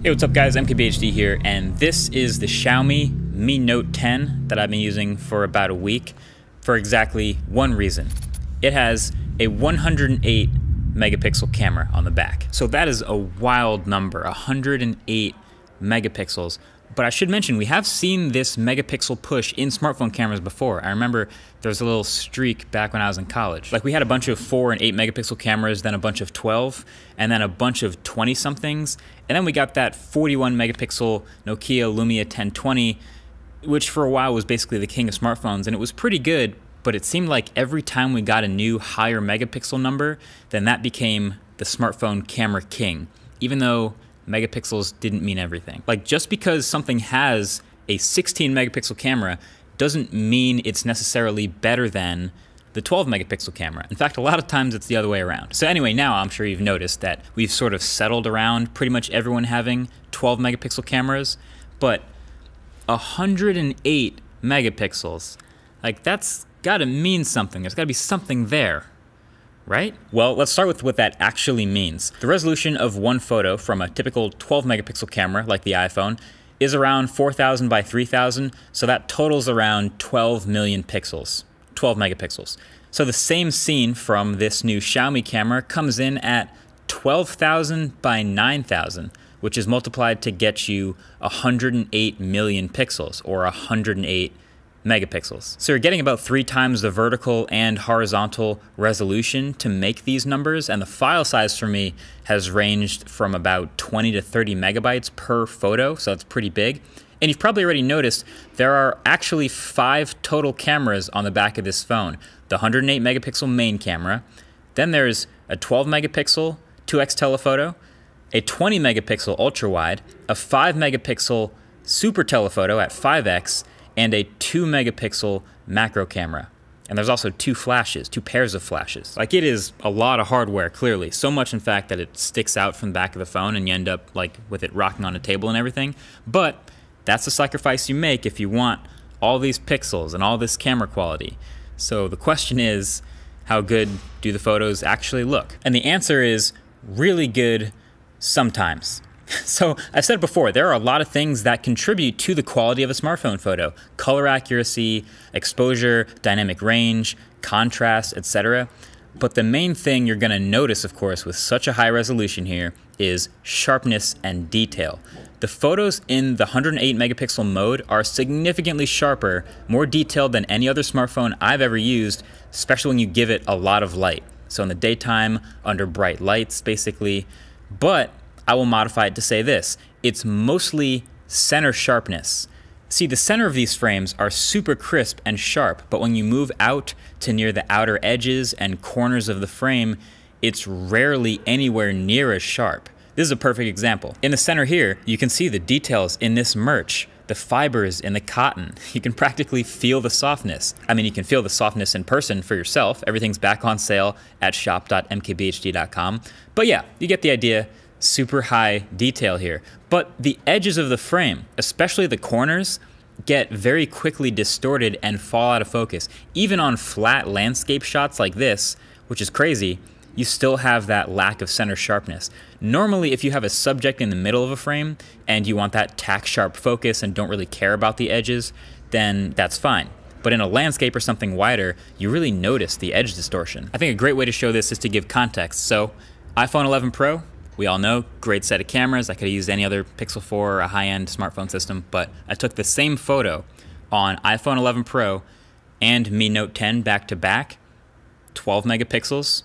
Hey, what's up guys, MKBHD here, and this is the Xiaomi Mi Note 10 that I've been using for about a week for exactly one reason. It has a 108 megapixel camera on the back. So that is a wild number, 108 megapixels. But I should mention, we have seen this megapixel push in smartphone cameras before. I remember there was a little streak back when I was in college. Like we had a bunch of 4 and 8 megapixel cameras, then a bunch of 12, and then a bunch of 20 somethings. And then we got that 41 megapixel Nokia Lumia 1020, which for a while was basically the king of smartphones. And it was pretty good, but it seemed like every time we got a new higher megapixel number, then that became the smartphone camera king, even though megapixels didn't mean everything. Like just because something has a 16 megapixel camera doesn't mean it's necessarily better than the 12 megapixel camera. In fact, a lot of times it's the other way around. So anyway, now I'm sure you've noticed that we've sort of settled around pretty much everyone having 12 megapixel cameras, but 108 megapixels, like that's gotta mean something. There's gotta be something there, right? Well, let's start with what that actually means. The resolution of one photo from a typical 12 megapixel camera like the iPhone is around 4,000 by 3,000, so that totals around 12 million pixels, 12 megapixels. So the same scene from this new Xiaomi camera comes in at 12,000 by 9,000, which is multiplied to get you 108 million pixels, or 108 megapixels. So you're getting about 3 times the vertical and horizontal resolution to make these numbers, and the file size for me has ranged from about 20 to 30 megabytes per photo, so that's pretty big. And you've probably already noticed there are actually 5 total cameras on the back of this phone. The 108 megapixel main camera, then there's a 12 megapixel 2x telephoto, a 20 megapixel ultra wide, a 5 megapixel super telephoto at 5x, and a 2 megapixel macro camera. And there's also 2 flashes, 2 pairs of flashes. Like it is a lot of hardware, clearly. So much in fact that it sticks out from the back of the phone and you end up like with it rocking on a table and everything. But that's the sacrifice you make if you want all these pixels and all this camera quality. So the question is, how good do the photos actually look? And the answer is really good sometimes. So I've said it before, there are a lot of things that contribute to the quality of a smartphone photo. Color accuracy, exposure, dynamic range, contrast, etc. But the main thing you're going to notice, of course, with such a high resolution here is sharpness and detail. The photos in the 108 megapixel mode are significantly sharper, more detailed than any other smartphone I've ever used, especially when you give it a lot of light. So in the daytime, under bright lights, basically. But I will modify it to say this: it's mostly center sharpness. See, the center of these frames are super crisp and sharp, but when you move out to near the outer edges and corners of the frame, it's rarely anywhere near as sharp. This is a perfect example. In the center here, you can see the details in this merch, the fibers in the cotton. You can practically feel the softness. I mean, you can feel the softness in person for yourself. Everything's back on sale at shop.mkbhd.com. But yeah, you get the idea. Super high detail here. But the edges of the frame, especially the corners, get very quickly distorted and fall out of focus. Even on flat landscape shots like this, which is crazy, you still have that lack of center sharpness. Normally, if you have a subject in the middle of a frame and you want that tack sharp focus and don't really care about the edges, then that's fine. But in a landscape or something wider, you really notice the edge distortion. I think a great way to show this is to give context. So, iPhone 11 Pro, we all know, great set of cameras. I could have used any other Pixel 4 or a high-end smartphone system, but I took the same photo on iPhone 11 Pro and Mi Note 10 back to back, 12 megapixels,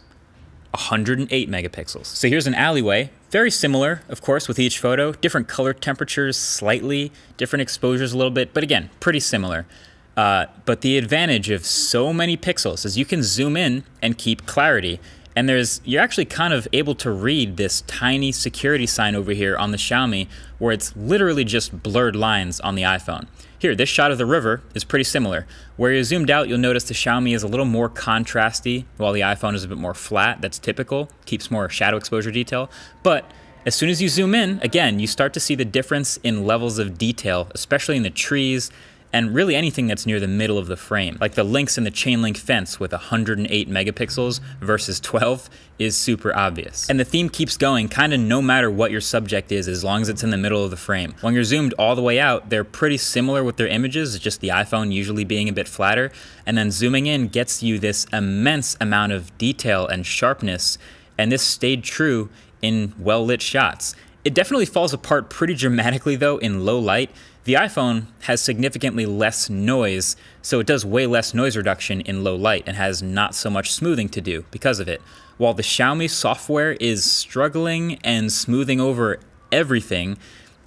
108 megapixels. So here's an alleyway, very similar, of course, with each photo, different color temperatures slightly, different exposures a little bit, but again, pretty similar. But the advantage of so many pixels is you can zoom in and keep clarity. And you're actually kind of able to read this tiny security sign over here on the Xiaomi where it's literally just blurred lines on the iPhone. Here, this shot of the river is pretty similar. Where you're zoomed out, you'll notice the Xiaomi is a little more contrasty while the iPhone is a bit more flat. That's typical, keeps more shadow exposure detail. But as soon as you zoom in, again, you start to see the difference in levels of detail, especially in the trees and really anything that's near the middle of the frame. Like the links in the chain link fence with 108 megapixels versus 12 is super obvious. And the theme keeps going kinda no matter what your subject is, as long as it's in the middle of the frame. When you're zoomed all the way out, they're pretty similar with their images, it's just the iPhone usually being a bit flatter, and then zooming in gets you this immense amount of detail and sharpness, and this stayed true in well-lit shots. It definitely falls apart pretty dramatically though in low light. The iPhone has significantly less noise, so it does way less noise reduction in low light and has not so much smoothing to do because of it. While the Xiaomi software is struggling and smoothing over everything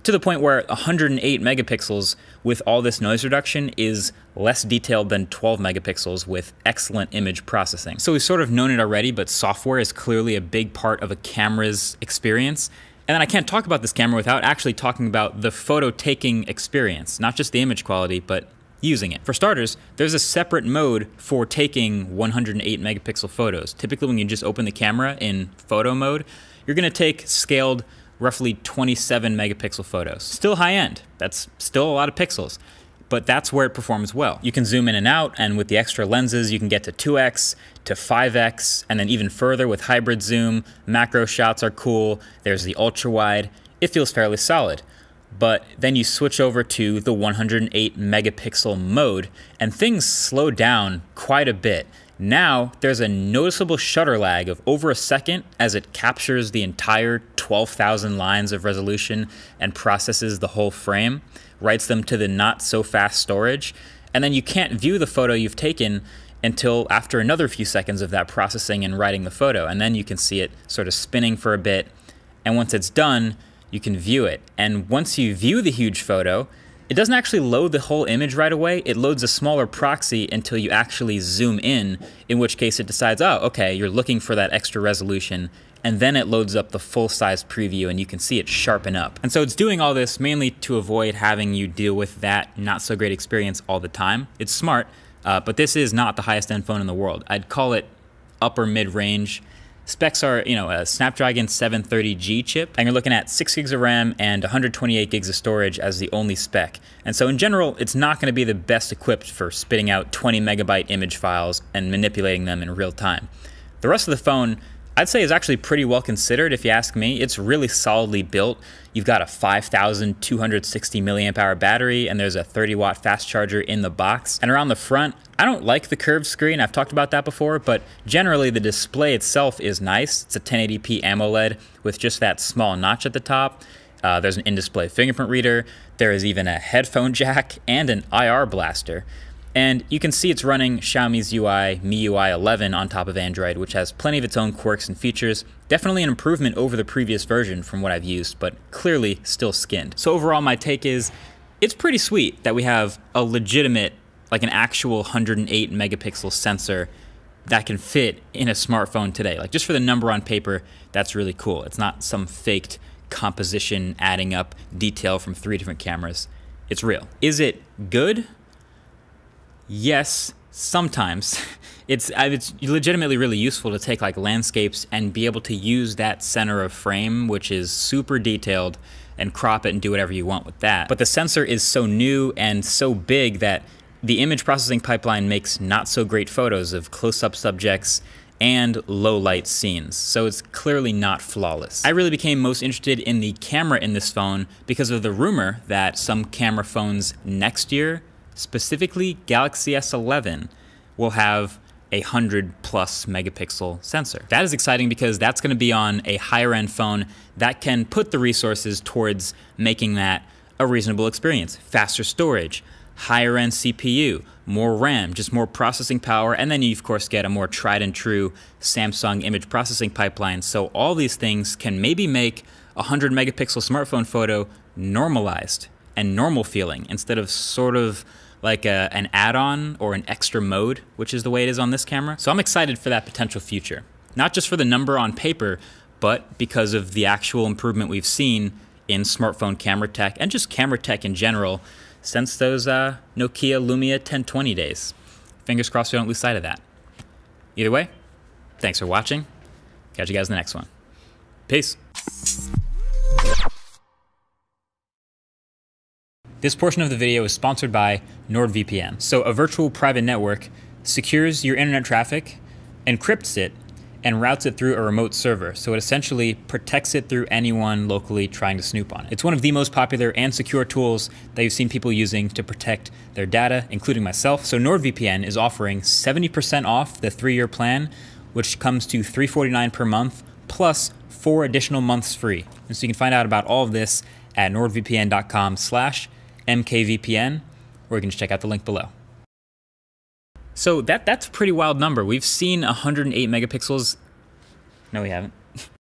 to the point where 108 megapixels with all this noise reduction is less detailed than 12 megapixels with excellent image processing. So we've sort of known it already, but software is clearly a big part of a camera's experience. And then I can't talk about this camera without actually talking about the photo taking experience, not just the image quality, but using it. For starters, there's a separate mode for taking 108 megapixel photos. Typically when you just open the camera in photo mode, you're gonna take scaled roughly 27 megapixel photos. Still high end, that's still a lot of pixels, but that's where it performs well. You can zoom in and out, and with the extra lenses, you can get to 2x, to 5x, and then even further with hybrid zoom. Macro shots are cool, there's the ultra wide, it feels fairly solid. But then you switch over to the 108 megapixel mode, and things slow down quite a bit. Now, there's a noticeable shutter lag of over a second as it captures the entire 12,000 lines of resolution and processes the whole frame, writes them to the not so fast storage, and then you can't view the photo you've taken until after another few seconds of that processing and writing the photo, and then you can see it sort of spinning for a bit, and once it's done, you can view it. And once you view the huge photo, it doesn't actually load the whole image right away, it loads a smaller proxy until you actually zoom in which case it decides, oh, okay, you're looking for that extra resolution, and then it loads up the full-size preview and you can see it sharpen up. And so it's doing all this mainly to avoid having you deal with that not-so-great experience all the time. It's smart, but this is not the highest-end phone in the world. I'd call it upper mid-range. Specs are, a Snapdragon 730G chip, and you're looking at 6 gigs of RAM and 128 gigs of storage as the only spec. And so in general, it's not going to be the best equipped for spitting out 20 megabyte image files and manipulating them in real time. The rest of the phone, I'd say, is actually pretty well considered if you ask me. It's really solidly built. You've got a 5,260 milliamp hour battery, and there's a 30-watt fast charger in the box. And around the front, I don't like the curved screen, I've talked about that before, but generally the display itself is nice. It's a 1080p AMOLED with just that small notch at the top. There's an in-display fingerprint reader. There is even a headphone jack and an IR blaster. And you can see it's running Xiaomi's UI, MIUI 11 on top of Android, which has plenty of its own quirks and features. Definitely an improvement over the previous version from what I've used, but clearly still skinned. So overall, my take is, it's pretty sweet that we have a legitimate, like an actual 108 megapixel sensor that can fit in a smartphone today. Like just for the number on paper, that's really cool. It's not some faked composition adding up detail from 3 different cameras. It's real. Is it good? Yes, sometimes. It's legitimately really useful to take like landscapes and be able to use that center of frame, which is super detailed, and crop it and do whatever you want with that. But the sensor is so new and so big that the image processing pipeline makes not so great photos of close-up subjects and low-light scenes, so it's clearly not flawless. I really became most interested in the camera in this phone because of the rumor that some camera phones next year, specifically Galaxy S11, will have a 100+ megapixel sensor. That is exciting because that's going to be on a higher end phone that can put the resources towards making that a reasonable experience. Faster storage, higher end CPU, more RAM, just more processing power, and then you of course get a more tried and true Samsung image processing pipeline. So all these things can maybe make a 100 megapixel smartphone photo normalized and normal feeling instead of sort of like an add-on or an extra mode, which is the way it is on this camera. So I'm excited for that potential future. Not just for the number on paper, but because of the actual improvement we've seen in smartphone camera tech and just camera tech in general since those Nokia Lumia 1020 days. Fingers crossed we don't lose sight of that. Either way, thanks for watching. Catch you guys in the next one. Peace. This portion of the video is sponsored by NordVPN. So a virtual private network secures your internet traffic, encrypts it, and routes it through a remote server. So it essentially protects it through anyone locally trying to snoop on it. It's one of the most popular and secure tools that you've seen people using to protect their data, including myself. So NordVPN is offering 70% off the 3-year plan, which comes to $349 per month, plus 4 additional months free. And so you can find out about all of this at nordvpn.com/mkvpn, or you can just check out the link below. So that's a pretty wild number. We've seen 108 megapixels. No, we haven't.